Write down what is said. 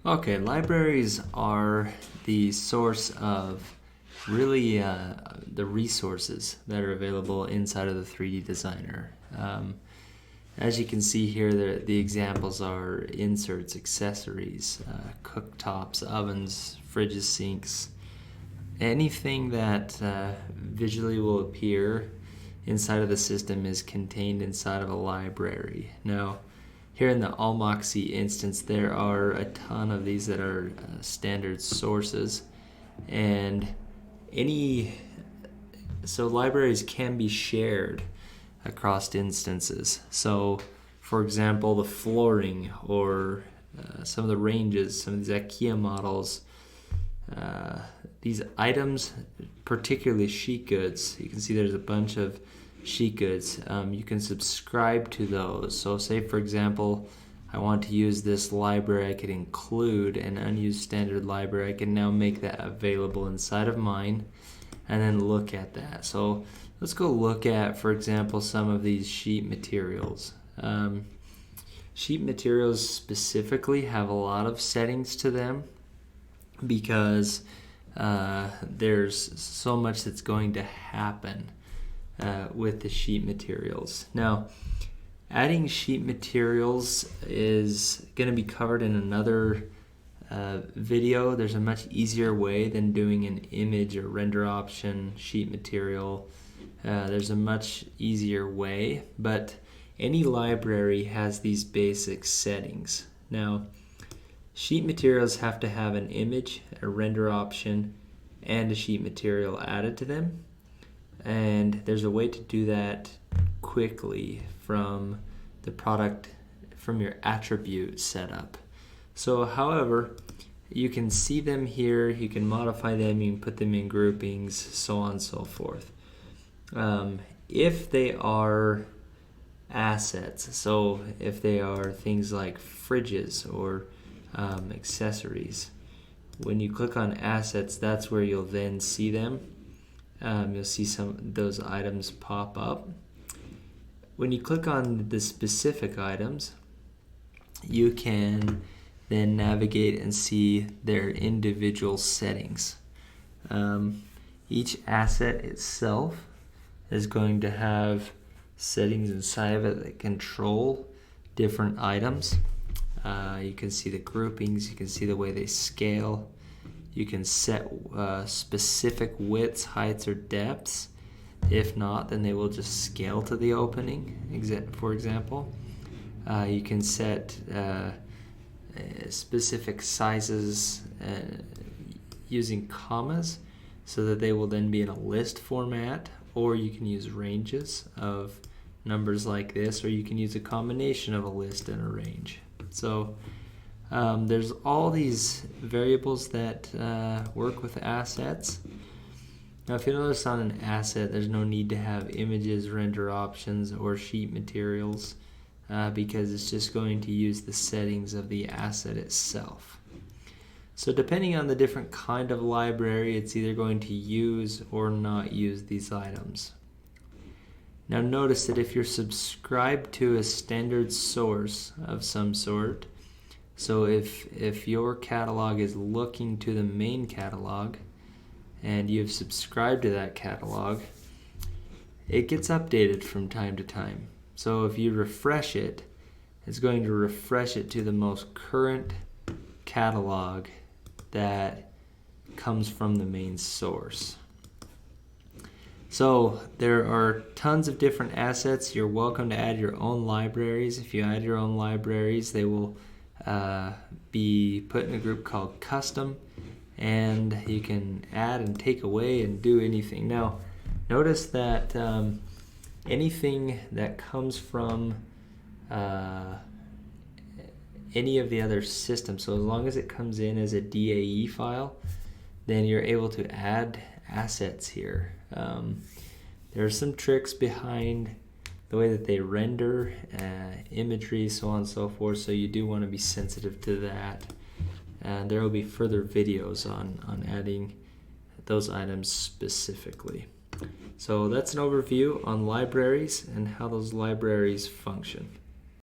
Okay, libraries are the source of really the resources that are available inside of the 3D Designer. As you can see here, the examples are inserts, accessories, cooktops, ovens, fridges, sinks, anything that visually will appear inside of the system is contained inside of a library. Now, here in the Allmoxy instance, there are a ton of these that are standard sources, and so libraries can be shared across instances. So, for example, the flooring or some of the ranges, some of these IKEA models, these items, particularly sheet goods, you can see there's a bunch of sheet goods. You can subscribe to those. So say, for example, I want to use this library, I could include an unused standard library. I can now make that available inside of mine and then look at that. So let's go look at, for example, some of these sheet materials. Sheet materials specifically have a lot of settings to them because there's so much that's going to happen with the sheet materials. Now, adding sheet materials is going to be covered in another video. There's a much easier way than doing an image or render option sheet material. There's a much easier way, but any library has these basic settings. Now, sheet materials have to have an image, a render option, and a sheet material added to them. And there's a way to do that quickly from the product, from your attribute setup. So, however, you can see them here, you can modify them, you can put them in groupings, so on and so forth. If they are assets, so if they are things like fridges or accessories, when you click on assets, that's where you'll then see them. You'll see some of those items pop up. When you click on the specific items, you can then navigate and see their individual settings. Each asset itself is going to have settings inside of it that control different items. You can see the groupings, you can see the way they scale. You can set specific widths, heights, or depths. If not, then they will just scale to the opening, for example. You can set specific sizes using commas so that they will then be in a list format, or you can use ranges of numbers like this, or you can use a combination of a list and a range. So there's all these variables that work with assets. Now, if you notice on an asset, there's no need to have images, render options, or sheet materials because it's just going to use the settings of the asset itself. So depending on the different kind of library, it's either going to use or not use these items. Now notice that if you're subscribed to a standard source of some sort, so if your catalog is looking to the main catalog and you've subscribed to that catalog, it gets updated from time to time. So if you refresh it, it's going to refresh it to the most current catalog that comes from the main source. So there are tons of different assets. You're welcome to add your own libraries. If you add your own libraries, they will be put in a group called custom, and you can add and take away and do anything. Now, notice that anything that comes from any of the other systems, so as long as it comes in as a DAE file, then you're able to add assets here. There are some tricks behind the way that they render imagery, so on and so forth, so you do want to be sensitive to that. And there will be further videos on adding those items specifically. So that's an overview on libraries and how those libraries function.